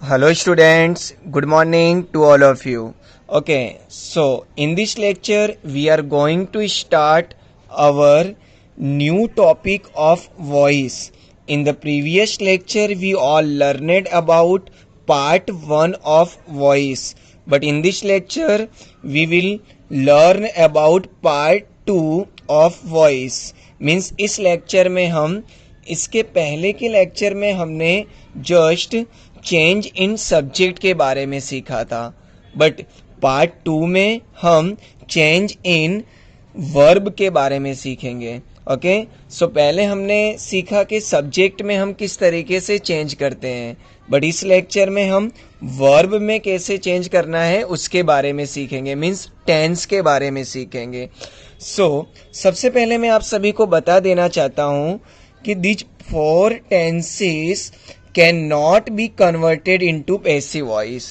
Hello students, good morning to all of you. Okay, so in this lecture we are going to start our new topic of voice. In the previous lecture we all learned about part 1 of voice, but in this lecture we will learn about part 2 of voice. Means इस lecture में हम इसके पहले के lecture में हमने just change in subject के बारे में सीखा था, बट पार्ट 2 में हम चेंज इन वर्ब के बारे में सीखेंगे. ओके, सो पहले हमने सीखा कि सब्जेक्ट में हम किस तरीके से चेंज करते हैं, बट इस लेक्चर में हम वर्ब में कैसे चेंज करना है उसके बारे में सीखेंगे. मीन्स टेंस के बारे में सीखेंगे. सो सबसे पहले मैं आप सभी को बता देना चाहता हूं कि these four tenses cannot be converted into passive voice.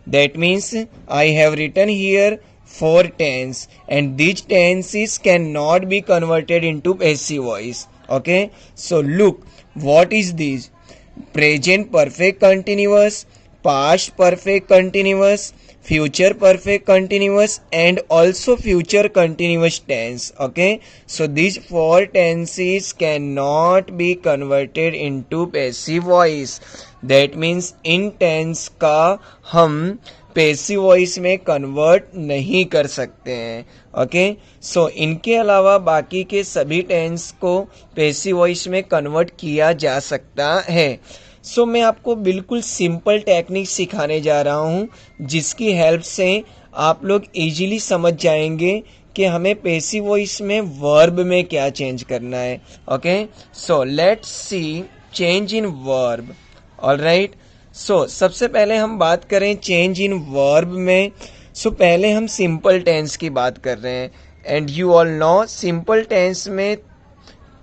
That means I have written here four tense and these tenses cannot be converted into passive voice. Okay, so look, what is this? Present perfect continuous, past perfect continuous, future perfect continuous and also future continuous tense. Okay, so these four tenses cannot be converted into passive voice. That means in tense का हम passive voice में convert नहीं कर सकते हैं. Okay, सो इनके अलावा बाकी के सभी टेंस को पैसिव वॉइस में कन्वर्ट किया जा सकता है. सो मैं आपको बिल्कुल सिंपल टेक्निक सिखाने जा रहा हूं जिसकी हेल्प से आप लोग इजीली समझ जाएंगे कि हमें पैसिव वॉइस में वर्ब में क्या चेंज करना है. Okay, so let's see change in verb. Alright, so सबसे पहले हम बात करें चेंज इन वर्ब में. सो पहले हम सिंपल टेंस की बात कर रहे हैं and you all know simple tense में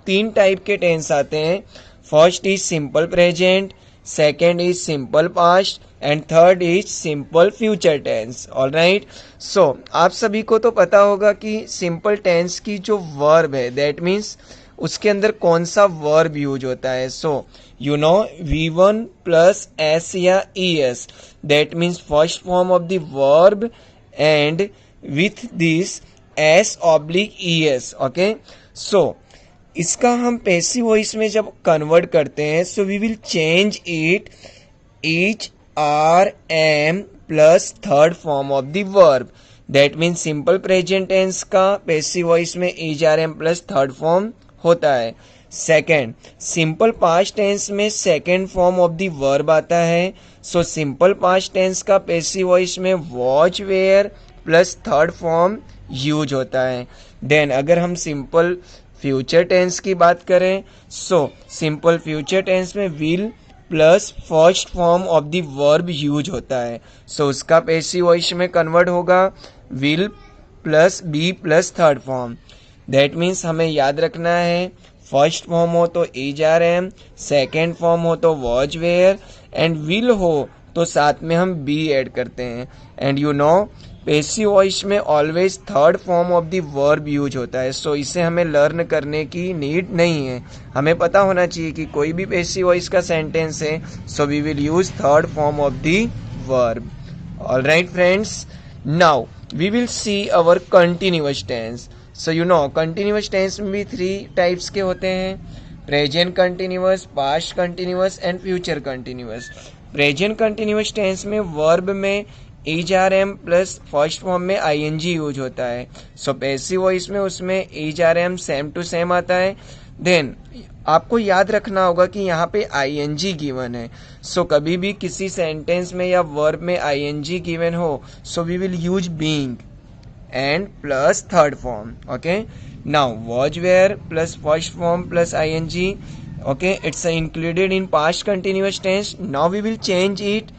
तीन टाइप के टेंस आते हैं. First is simple present, second is simple past and third is simple future tense. Alright, so आप सभी को तो पता होगा कि सिंपल टेंस की जो वर्ब है दैट मीन्स उसके अंदर कौन सा वर्ब यूज होता है. So you know V1 plus S या ES, that means first form of the verb and with this S/ES. Okay, so इसका हम पैसिव वॉइस में जब कन्वर्ट करते हैं so we will change it HRM plus third form of the verb. That means simple present tense का passive voice में HRM plus third form होता है. सेकेंड, सिंपल पास्ट टेंस में second form of the verb आता है. So simple past tense का passive voice में was were plus third form use होता है. देन अगर हम सिंपल फ्यूचर टेंस की बात करें सो सिंपल फ्यूचर टेंस में will plus first form of the verb use होता है. सो उसका पैसिव वॉइस में कन्वर्ट होगा will plus be plus third form. That means हमें याद रखना है फर्स्ट फॉर्म हो तो HRM, सेकेंड फॉर्म हो तो वॉच वेयर एंड विल हो तो साथ में हम बी ऐड करते हैं. And you know passive voice में always third form of the verb use होता है. सो इसे हमें लर्न करने की नीड नहीं है. हमें पता होना चाहिए कि कोई भी पैसिव वॉइस का सेंटेंस है so we will use third form of the verb. Alright friends, now we will see our continuous tense. So you know continuous tense में भी थ्री टाइप्स के होते हैं, present continuous, past continuous and future continuous. Present continuous tense में verb में HRM plus first form में ING use होता है. सो पैसिव वॉइस में उसमें HRM सेम टू सेम आता है. देन आपको याद रखना होगा कि यहाँ पे ING गिवन है. सो कभी भी किसी सेंटेंस में या वर्ब में ING गिवन हो so we will use being and plus third form. Okay, now was were plus first form plus ING. okay, it's included in past continuous tense. Now we will change it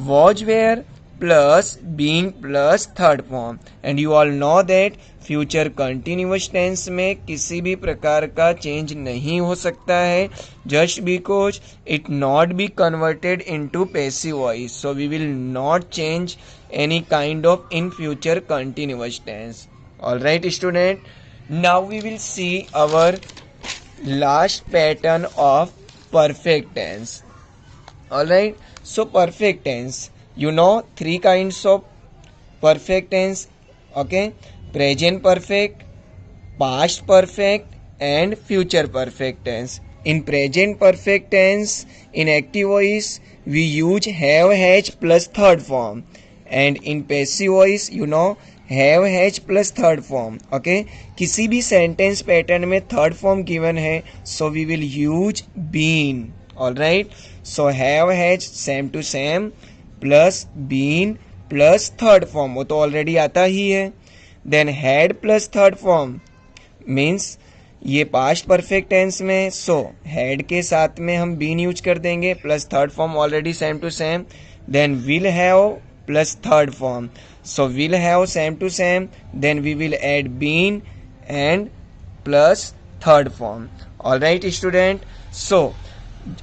was were plus being plus third form. And you all know that future continuous tense में किसी भी प्रकार का change नहीं हो सकता है just because it not be converted into passive voice. So we will not change any kind of in future continuous tense. Alright student, now we will see our last pattern of perfect tense. Alright, so perfect tense. You know 3 kinds of perfect tense. Okay, present perfect, past perfect and future perfect tense. In present perfect tense, in active voice, we use have, has plus third form. And in passive voice, you know, have, has plus third form. Okay, किसी भी sentence pattern में third form given है, so we will use been. Alright, so have, has same to same plus been plus third form, वो तो already आता ही है. Then had plus third form means ये past perfect tense में, so had के साथ में हम बीन यूज कर देंगे plus third form already same to same. Then will have plus third form, so will have same to same, then we will add been and plus third form. Alright student, so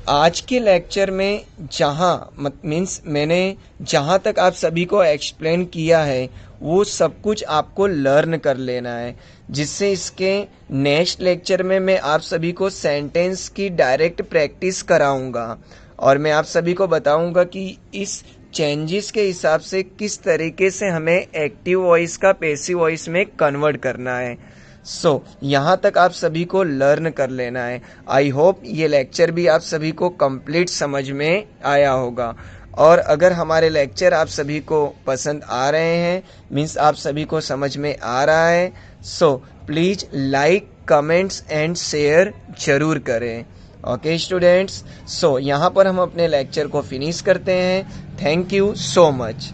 आज के lecture में जहाँ means मैंने जहाँ तक आप सभी को एक्सप्लेन किया है वो सब कुछ आपको लर्न कर लेना है, जिससे इसके नेक्स्ट लेक्चर में मैं आप सभी को सेंटेंस की डायरेक्ट प्रैक्टिस कराऊंगा और मैं आप सभी को बताऊंगा कि इस चेंजेस के हिसाब से किस तरीके से हमें एक्टिव वॉइस का पैसिव वॉइस में कन्वर्ट करना है. सो यहाँ तक आप सभी को लर्न कर लेना है. आई होप ये लेक्चर भी आप सभी को कंप्लीट समझ में आया होगा. और अगर हमारे लेक्चर आप सभी को पसंद आ रहे हैं, मीन्स आप सभी को समझ में आ रहा है, so please like, comments and share जरूर करें. ओके स्टूडेंट्स, सो यहाँ पर हम अपने लेक्चर को फिनिश करते हैं. Thank you so much.